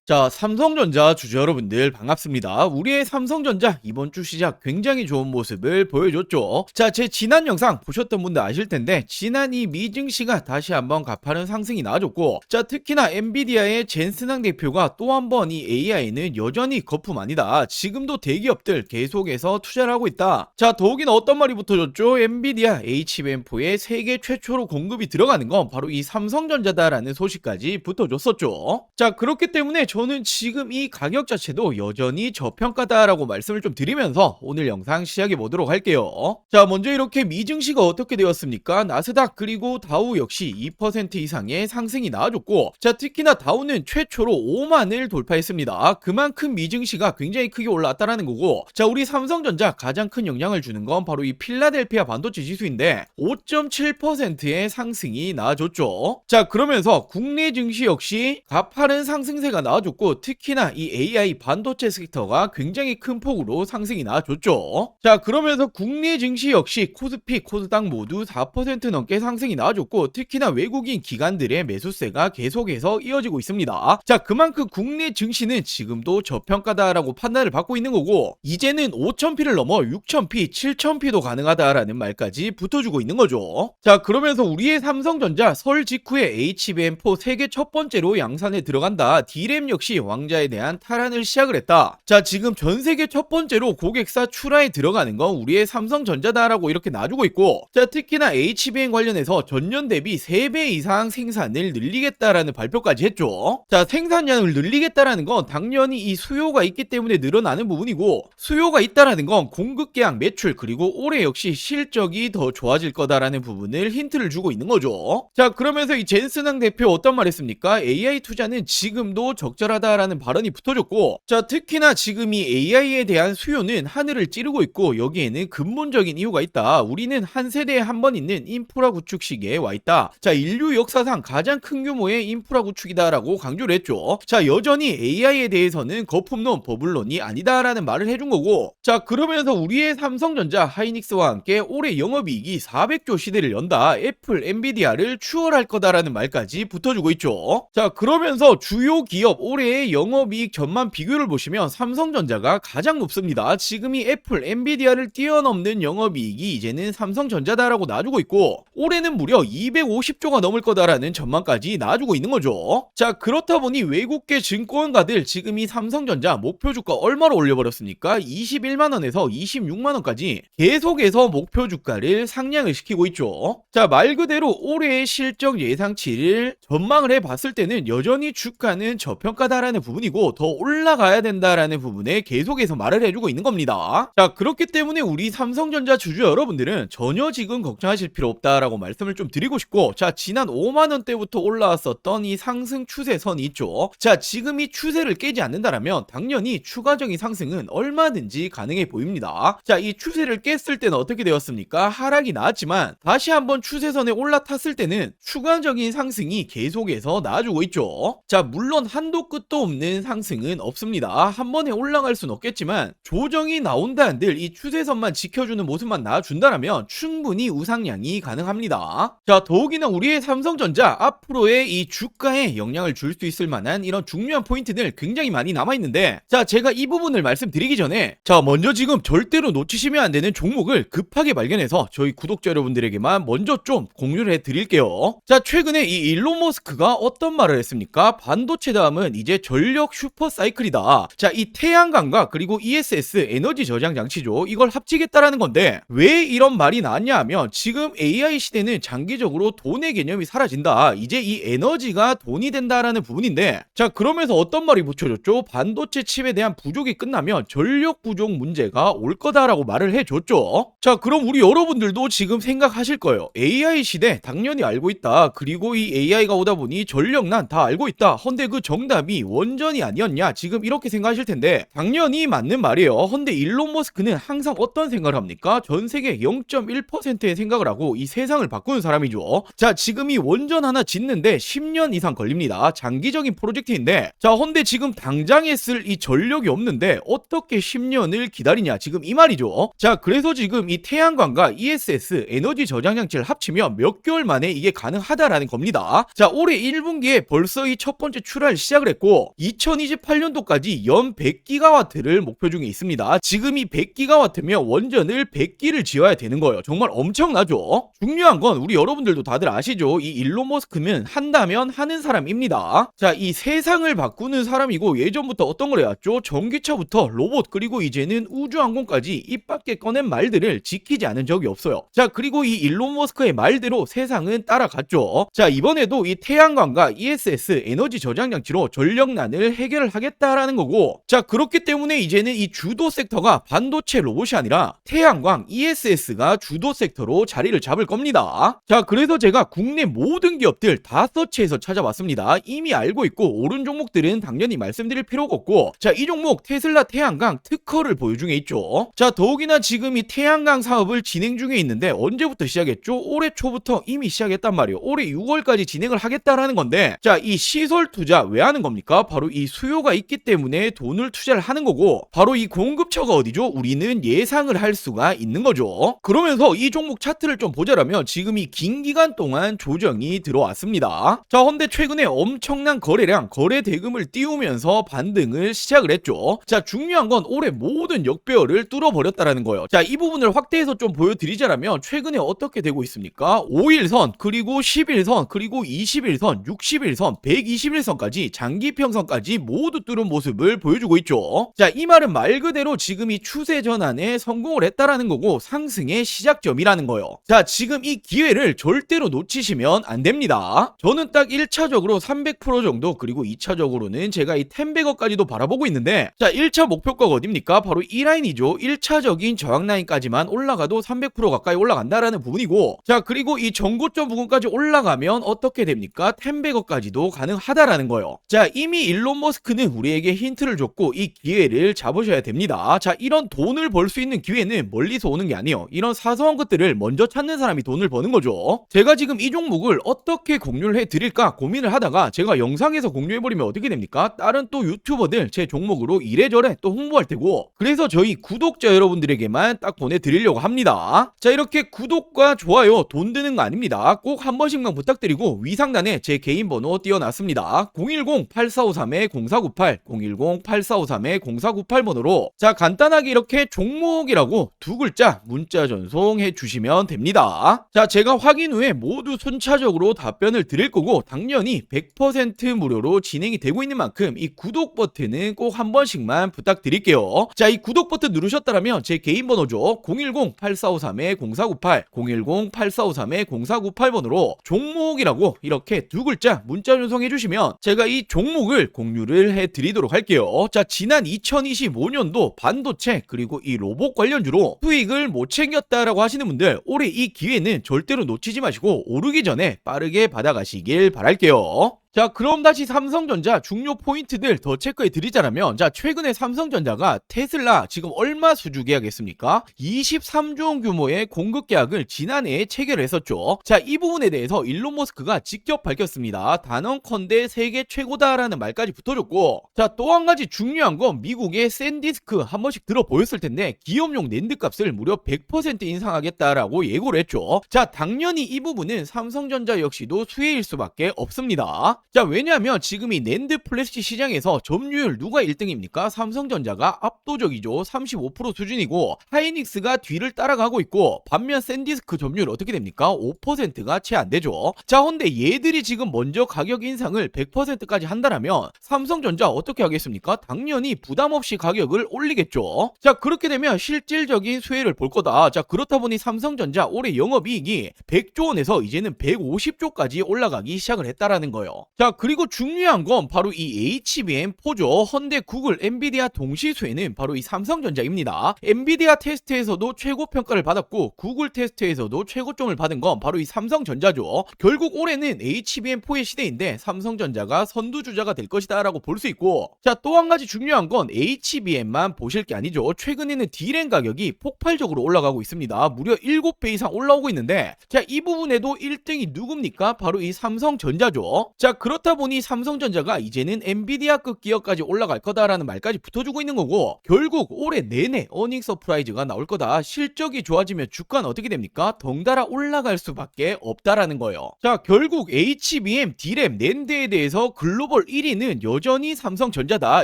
자, 삼성전자 주주 여러분들 반갑습니다. 우리의 삼성전자 이번 주 시작 굉장히 좋은 모습을 보여줬죠. 자, 제 지난 영상 보셨던 분들 아실 텐데 지난 이 미증시가 다시 한번 가파른 상승이 나와줬고, 자, 특히나 엔비디아의 젠슨항 대표가 또 한 번 이 AI는 여전히 거품 아니다, 지금도 대기업들 계속해서 투자를 하고 있다. 자, 더욱이나 어떤 말이 붙어졌죠? 엔비디아 HBM4에 세계 최초로 공급이 들어가는 건 바로 이 삼성전자다라는 소식까지 붙어줬었죠. 자, 그렇기 때문에 저는 지금 이 가격 자체도 여전히 저평가다라고 말씀을 좀 드리면서 오늘 영상 시작해 보도록 할게요. 자, 먼저 이렇게 미증시가 어떻게 되었습니까? 나스닥 그리고 다우 역시 2% 이상의 상승이 나와줬고, 자, 특히나 다우는 최초로 5만을 돌파했습니다. 그만큼 미증시가 굉장히 크게 올라왔다라는 거고, 자, 우리 삼성전자 가장 큰 영향을 주는 건 바로 이 필라델피아 반도체 지수인데 5.7%의 상승이 나와줬죠. 자, 그러면서 국내 증시 역시 가파른 상승세가 나와줬고, 특히나 이 AI 반도체 섹터가 굉장히 큰 폭으로 상승이 나와줬죠. 자, 그러면서 국내 증시 역시 코스피, 코스닥 모두 4% 넘게 상승이 나와줬고, 특히나 외국인 기관들의 매수세가 계속해서 이어지고 있습니다. 자, 그만큼 국내 증시는 지금도 저평가다라고 판단을 받고 있는 거고, 이제는 5000P를 넘어 6000P, 7000P도 가능하다라는 말까지 붙어주고 있는 거죠. 자, 그러면서 우리의 삼성전자 설 직후에 HBM4 세계 첫 번째로 양산에 들어간다, D램 역시 왕자에 대한 탈환을 시작을 했다. 자, 지금 전 세계 첫 번째로 고객사 출하에 들어가는 건 우리의 삼성전자다라고 이렇게 놔주고 있고, 자, 특히나 HBM 관련해서 전년 대비 3배 이상 생산을 늘리겠다라는 발표까지 했죠. 자, 생산량을 늘리겠다라는 건 당연히 이 수요가 있기 때문에 늘어나는 부분이고, 수요가 있다라는 건 공급 계약 매출 그리고 올해 역시 실적이 더 좋아질 거다라는 부분을 힌트를 주고 있는 거죠. 자, 그러면서 이 젠슨항 대표 어떤 말 했습니까? AI 투자는 지금도 적절하다라는 발언이 붙어졌고, 자, 특히나 지금 이 AI에 대한 수요는 하늘을 찌르고 있고, 여기에는 근본적인 이유가 있다. 우리는 한 세대에 한 번 있는 인프라 구축 시기에 와 있다. 자, 인류 역사상 가장 큰 규모의 인프라 구축이다라고 강조를 했죠. 자, 여전히 AI에 대해서는 거품론, 버블론이 아니다라는 말을 해준 거고, 자, 그러면서 우리의 삼성전자, 하이닉스와 함께 올해 영업이익이 400조 시대를 연다, 애플, 엔비디아를 추월할 거다라는 말까지 붙어주고 있죠. 자, 그러면서 주요 기업 올해의 영업이익 전망 비교를 보시면 삼성전자가 가장 높습니다. 지금 이 애플, 엔비디아를 뛰어넘는 영업이익이 이제는 삼성전자다라고 놔주고 있고, 올해는 무려 250조가 넘을 거다라는 전망까지 놔주고 있는 거죠. 자, 그렇다 보니 외국계 증권가들 지금 이 삼성전자 목표 주가 얼마로 올려버렸습니까? 21만원에서 26만원까지 계속해서 목표 주가를 상향을 시키고 있죠. 자, 말 그대로 올해의 실적 예상치를 전망을 해봤을 때는 여전히 주가는 저평가다라는 부분이고 더 올라가야 된다라는 부분에 계속해서 말을 해주고 있는 겁니다. 자, 그렇기 때문에 우리 삼성전자 주주 여러분들은 전혀 지금 걱정하실 필요 없다라고 말씀을 좀 드리고 싶고, 자, 지난 5만원대부터 올라왔었던 이 상승 추세선이 있죠. 자, 지금 이 추세를 깨지 않는다라면 당연히 추가적인 상승은 얼마든지 가능해 보입니다. 자, 이 추세를 깼을 때는 어떻게 되었습니까? 하락이 나왔지만 다시 한번 추세선에 올라탔을 때는 추가적인 상승이 계속해서 나와주고 있죠. 자, 물론 한도 끝도 없는 상승은 없습니다. 한 번에 올라갈 순 없겠지만 조정이 나온다 한들 이 추세선만 지켜주는 모습만 나와준다라면 충분히 우상향이 가능합니다. 자, 더욱이나 우리의 삼성전자 앞으로의 이 주가에 영향을 줄 수 있을 만한 이런 중요한 포인트들 굉장히 많이 남아있는데, 자, 제가 이 부분을 말씀드리기 전에, 자, 먼저 지금 절대로 놓치시면 안 되는 종목을 급하게 발견해서 저희 구독자 여러분들에게만 먼저 좀 공유를 해드릴게요. 자, 최근에 이 일론 머스크가 어떤 말을 했습니까? 반도체 다음은 이제 전력 슈퍼 사이클이다. 자, 이 태양광과 그리고 ESS 에너지 저장 장치죠, 이걸 합치겠다라는 건데, 왜 이런 말이 나왔냐 하면 지금 AI 시대는 장기적으로 돈의 개념이 사라진다, 이제 이 에너지가 돈이 된다라는 부분인데, 자, 그러면서 어떤 말이 붙여졌죠? 반도체 칩에 대한 부족이 끝나면 전력 부족 문제가 올 거다라고 말을 해줬죠. 자, 그럼 우리 여러분들도 지금 생각하실 거예요. AI 시대 당연히 알고 있다, 그리고 이 AI가 오다 보니 전력난 다 알고 있다, 헌데 그 정답이 원전이 아니었냐, 지금 이렇게 생각하실 텐데 당연히 맞는 말이에요. 헌데 일론 머스크는 항상 어떤 생각을 합니까? 전 세계 0.1%의 생각을 하고 이 세상을 바꾸는 사람이죠. 자, 지금 이 원전 하나 짓는데 10년 이상 걸립니다. 장기적인 프로젝트인데, 자, 헌데 지금 당장에 쓸 이 전력이 없는데 어떻게 10년을 기다리냐, 지금 이 말이죠. 자, 그래서 지금 이 태양광과 ESS 에너지 저장 장치를 합치면 몇 개월 만에 이게 가능하다라는 겁니다. 자, 올해 1분기에 벌써 이 첫 번째 출하를 시작을 했고, 했고 2028년도까지 연 100기가와트를 목표 중에 있습니다. 지금 이 100기가와트면 원전을 100기를 지어야 되는 거예요. 정말 엄청나죠? 중요한 건 우리 여러분들도 다들 아시죠? 이 일론 머스크는 한다면 하는 사람입니다. 자, 이 세상을 바꾸는 사람이고 예전부터 어떤 걸 해왔죠? 전기차부터 로봇 그리고 이제는 우주항공까지 입 밖에 꺼낸 말들을 지키지 않은 적이 없어요. 자, 그리고 이 일론 머스크의 말대로 세상은 따라갔죠. 자, 이번에도 이 태양광과 ESS 에너지 저장 장치로 전력난을 해결을 하겠다라는 거고, 자, 그렇기 때문에 이제는 이 주도 섹터가 반도체 로봇이 아니라 태양광 ESS가 주도 섹터로 자리를 잡을 겁니다. 자, 그래서 제가 국내 모든 기업들 다 서치해서 찾아봤습니다. 이미 알고 있고 오른 종목들은 당연히 말씀드릴 필요가 없고, 자, 이 종목 테슬라 태양광 특허를 보유 중에 있죠. 자, 더욱이나 지금 이 태양광 사업을 진행 중에 있는데 언제부터 시작했죠? 올해 초부터 이미 시작했단 말이에요. 올해 6월까지 진행을 하겠다라는 건데, 자, 이 시설 투자 왜 하는 겁니까? 바로 이 수요가 있기 때문에 돈을 투자를 하는 거고, 바로 이 공급처가 어디죠? 우리는 예상을 할 수가 있는 거죠. 그러면서 이 종목 차트를 좀 보자라면 지금 이 긴 기간 동안 조정이 들어왔습니다. 자, 근데 최근에 엄청난 거래량, 거래 대금을 띄우면서 반등을 시작을 했죠. 자, 중요한 건 올해 모든 역배열을 뚫어버렸다라는 거예요. 자, 이 부분을 확대해서 좀 보여드리자라면 최근에 어떻게 되고 있습니까? 5일선, 그리고 10일선, 그리고 20일선, 60일선, 120일선까지 장기평선까지 모두 뚫은 모습을 보여주고 있죠. 자, 이 말은 말 그대로 지금 이 추세 전환에 성공을 했다라는 거고 상승의 시작점이라는 거예요. 자, 지금 이 기회를 절대로 놓치시면 안 됩니다. 저는 딱 1차적으로 300% 정도, 그리고 2차적으로는 제가 이 10백억까지도 바라보고 있는데, 자, 1차 목표가가 어딥니까? 바로 이 라인이죠. 1차적인 저항 라인까지만 올라가도 300% 가까이 올라간다라는 부분이고, 자, 그리고 이 전고점 부분까지 올라가면 어떻게 됩니까? 10백억까지도 가능하다라는 거예요. 자, 이미 일론 머스크는 우리에게 힌트를 줬고 이 기회를 잡으셔야 됩니다. 자, 이런 돈을 벌 수 있는 기회는 멀리서 오는 게 아니에요. 이런 사소한 것들을 먼저 찾는 사람이 돈을 버는 거죠. 제가 지금 이 종목을 어떻게 공유를 해드릴까 고민을 하다가 제가 영상에서 공유해버리면 어떻게 됩니까? 다른 또 유튜버들 제 종목으로 이래저래 또 홍보할 테고, 그래서 저희 구독자 여러분들에게만 딱 보내드리려고 합니다. 자, 이렇게 구독과 좋아요 돈 드는 거 아닙니다. 꼭 한 번씩만 부탁드리고 위상단에 제 개인 번호 띄워놨습니다. 010-8453-0498 010-8453-0498 번호로, 자, 간단하게 이렇게 종목이라고 두 글자 문자 전송해 주시면 됩니다. 자, 제가 확인 후에 모두 순차적으로 답변을 드릴 거고 당연히 100% 무료로 진행이 되고 있는 만큼 이 구독 버튼은 꼭 한 번씩만 부탁드릴게요. 자, 이 구독 버튼 누르셨다면 제 개인 번호죠. 010-8453-0498 010-8453-0498 번호로 종목이라고 이렇게 두 글자 문자 전송해 주시면 제가 이 종목을 공유를 해 드리도록 할게요. 자, 지난 2025년도 반도체 그리고 이 로봇 관련주로 수익을 못 챙겼다라고 하시는 분들, 올해 이 기회는 절대로 놓치지 마시고 오르기 전에 빠르게 받아가시길 바랄게요. 자, 그럼 다시 삼성전자 중요 포인트들 더 체크해 드리자면, 자, 최근에 삼성전자가 테슬라 지금 얼마 수주 계약했습니까? 23조 원 규모의 공급 계약을 지난해에 체결을 했었죠. 자, 이 부분에 대해서 일론 머스크가 직접 밝혔습니다. 단언컨대 세계 최고다라는 말까지 붙어줬고, 자, 또 한 가지 중요한 건 미국의 샌디스크 한 번씩 들어보였을 텐데 기업용 낸드 값을 무려 100% 인상하겠다라고 예고를 했죠. 자, 당연히 이 부분은 삼성전자 역시도 수혜일 수밖에 없습니다. 자, 왜냐하면 지금 이 낸드 플래시 시장에서 점유율 누가 1등입니까? 삼성전자가 압도적이죠. 35% 수준이고 하이닉스가 뒤를 따라가고 있고, 반면 샌디스크 점유율 어떻게 됩니까? 5%가 채 안 되죠. 자, 근데 얘들이 지금 먼저 가격 인상을 100%까지 한다라면 삼성전자 어떻게 하겠습니까? 당연히 부담 없이 가격을 올리겠죠. 자, 그렇게 되면 실질적인 수혜를 볼 거다. 자, 그렇다 보니 삼성전자 올해 영업이익이 100조 원에서 이제는 150조까지 올라가기 시작을 했다라는 거예요. 자, 그리고 중요한 건 바로 이 HBM4죠. 현대, 구글, 엔비디아 동시 수혜는 바로 이 삼성전자입니다. 엔비디아 테스트에서도 최고 평가를 받았고 구글 테스트에서도 최고점을 받은 건 바로 이 삼성전자죠. 결국 올해는 HBM4의 시대인데 삼성전자가 선두주자가 될 것이다 라고 볼 수 있고, 자, 또 한 가지 중요한 건 HBM만 보실 게 아니죠. 최근에는 D램 가격이 폭발적으로 올라가고 있습니다. 무려 7배 이상 올라오고 있는데, 자, 이 부분에도 1등이 누굽니까? 바로 이 삼성전자죠. 자, 그렇다 보니 삼성전자가 이제는 엔비디아급 기업까지 올라갈 거다라는 말까지 붙어주고 있는 거고, 결국 올해 내내 어닝 서프라이즈가 나올 거다. 실적이 좋아지면 주가는 어떻게 됩니까? 덩달아 올라갈 수밖에 없다라는 거예요. 자, 결국 HBM, D램, 낸드에 대해서 글로벌 1위는 여전히 삼성전자다.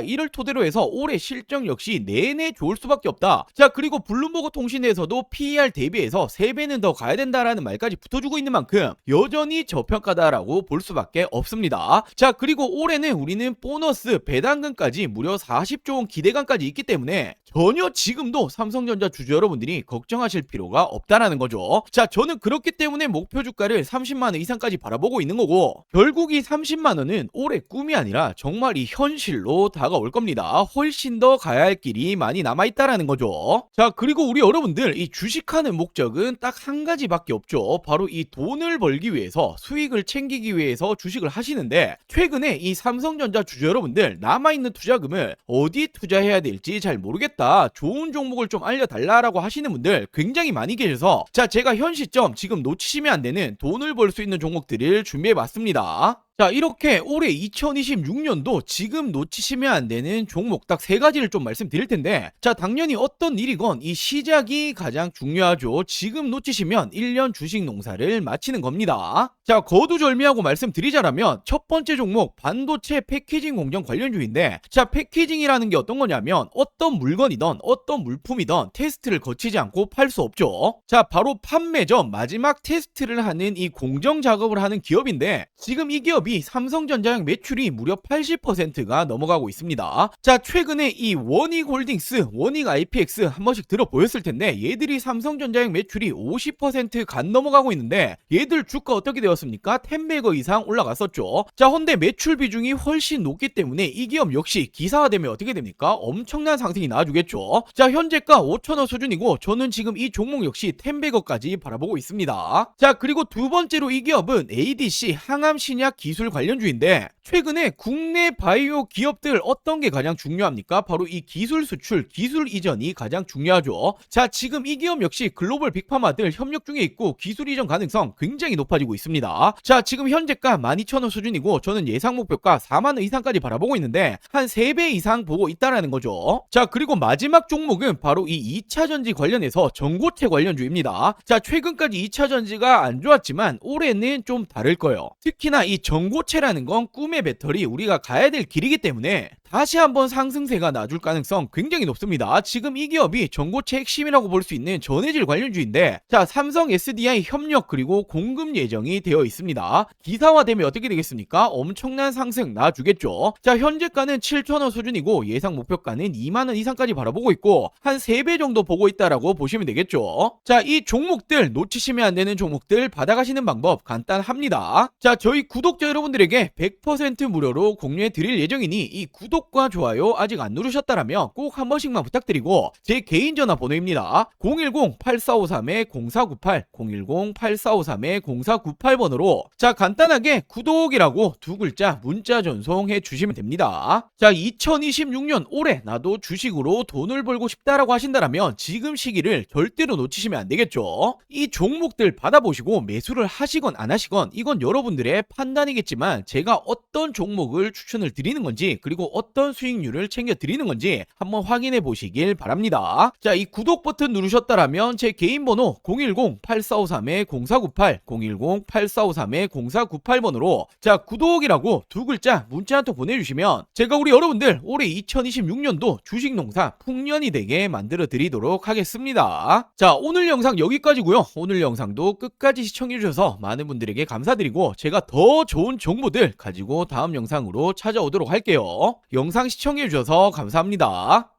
이를 토대로 해서 올해 실적 역시 내내 좋을 수밖에 없다. 자, 그리고 블룸버그 통신에서도 PER 대비해서 3배는 더 가야 된다라는 말까지 붙어주고 있는 만큼 여전히 저평가다라고 볼 수밖에 없습니다. 자, 그리고 올해는 우리는 보너스, 배당금까지 무려 40조 원 기대감까지 있기 때문에 전혀 지금도 삼성전자 주주 여러분들이 걱정하실 필요가 없다라는 거죠. 자, 저는 그렇기 때문에 목표 주가를 30만원 이상까지 바라보고 있는 거고, 결국 이 30만원은 올해 꿈이 아니라 정말 이 현실로 다가올 겁니다. 훨씬 더 가야 할 길이 많이 남아있다라는 거죠. 자, 그리고 우리 여러분들, 이 주식하는 목적은 딱 한 가지밖에 없죠. 바로 이 돈을 벌기 위해서, 수익을 챙기기 위해서 주식을 하시는데, 최근에 이 삼성전자 주주 여러분들 남아있는 투자금을 어디 투자해야 될지 잘 모르겠다, 좋은 종목을 좀 알려달라라고 하시는 분들 굉장히 많이 계셔서, 자, 제가 현 시점 지금 놓치시면 안 되는 돈을 벌 수 있는 종목들을 준비해봤습니다. 자, 이렇게 올해 2026년도 지금 놓치시면 안 되는 종목 딱 3가지를 좀 말씀드릴 텐데, 자, 당연히 어떤 일이건 이 시작이 가장 중요하죠. 지금 놓치시면 1년 주식 농사를 마치는 겁니다. 자, 거두절미하고 말씀드리자라면 첫 번째 종목, 반도체 패키징 공정 관련주인데, 자, 패키징이라는 게 어떤 거냐면 어떤 물건이든 어떤 물품이든 테스트를 거치지 않고 팔 수 없죠. 자, 바로 판매 전 마지막 테스트를 하는 이 공정 작업을 하는 기업인데, 지금 이 기업 삼성전자의 매출이 무려 80%가 넘어가고 있습니다. 자, 최근에 이 원익홀딩스, 원익 IPX 한 번씩 들어보였을 텐데, 얘들이 삼성전자의 매출이 50% 간 넘어가고 있는데, 얘들 주가 어떻게 되었습니까? 10배거 이상 올라갔었죠. 자, 헌데 매출 비중이 훨씬 높기 때문에 이 기업 역시 기사화되면 어떻게 됩니까? 엄청난 상승이 나와주겠죠. 자, 현재가 5,000원 수준이고, 저는 지금 이 종목 역시 10배거까지 바라보고 있습니다. 자, 그리고 두 번째로 이 기업은 ADC, 항암신약 기술 관련주인데, 최근에 국내 바이오 기업들 어떤 게 가장 중요합니까? 바로 이 기술 수출, 기술 이전이 가장 중요하죠. 자, 지금 이 기업 역시 글로벌 빅파마들 협력 중에 있고 기술 이전 가능성 굉장히 높아지고 있습니다. 자, 지금 현재가 12,000원 수준이고, 저는 예상 목표가 4만원 이상까지 바라보고 있는데 한 3배 이상 보고 있다라는 거죠. 자, 그리고 마지막 종목은 바로 이 2차전지 관련해서 전고체 관련주입니다. 자, 최근까지 2차전지가 안 좋았지만 올해는 좀 다를 거예요. 특히나 이 전고체라는 건 꿈의 배터리, 우리가 가야 될 길이기 때문에 다시 한번 상승세가 나줄 가능성 굉장히 높습니다. 지금 이 기업이 전고체 핵심이라고 볼 수 있는 전해질 관련주인데, 자, 삼성 SDI 협력 그리고 공급 예정이 되어 있습니다. 기사화되면 어떻게 되겠습니까? 엄청난 상승 나주겠죠. 자, 현재가는 7,000원 수준이고 예상 목표가는 2만원 이상까지 바라보고 있고 한 3배 정도 보고 있다라고 보시면 되겠죠. 자, 이 종목들 놓치시면 안 되는 종목들 받아가시는 방법 간단합니다. 자, 저희 구독자 여러분들에게 100% 무료로 공유해 드릴 예정이니 이 구독과 좋아요 아직 안 누르셨다라면 꼭 한 번씩만 부탁드리고, 제 개인 전화번호입니다. 010-8453-0498 010-8453-0498번으로 자, 간단하게 구독이라고 2글자 문자 전송해 주시면 됩니다. 자, 2026년 올해 나도 주식으로 돈을 벌고 싶다라고 하신다라면 지금 시기를 절대로 놓치시면 안 되겠죠. 이 종목들 받아보시고 매수를 하시건 안 하시건 이건 여러분들의 판단이겠지만, 제가 어떤 종목을 추천을 드리는 건지 그리고 어떤 수익률을 챙겨 드리는 건지 한번 확인해 보시길 바랍니다. 자, 이 구독 버튼 누르셨다라면 제 개인 번호 010-8453-0498 010-8453-0498번으로 자, 구독이라고 2글자 문자 한 통 보내주시면 제가 우리 여러분들 올해 2026년도 주식농사 풍년이 되게 만들어 드리도록 하겠습니다. 자, 오늘 영상 여기까지고요. 오늘 영상도 끝까지 시청해 주셔서 많은 분들에게 감사드리고, 제가 더 좋은 정보들 가지고 다음 영상으로 찾아오도록 할게요. 영상 시청해 주셔서 감사합니다.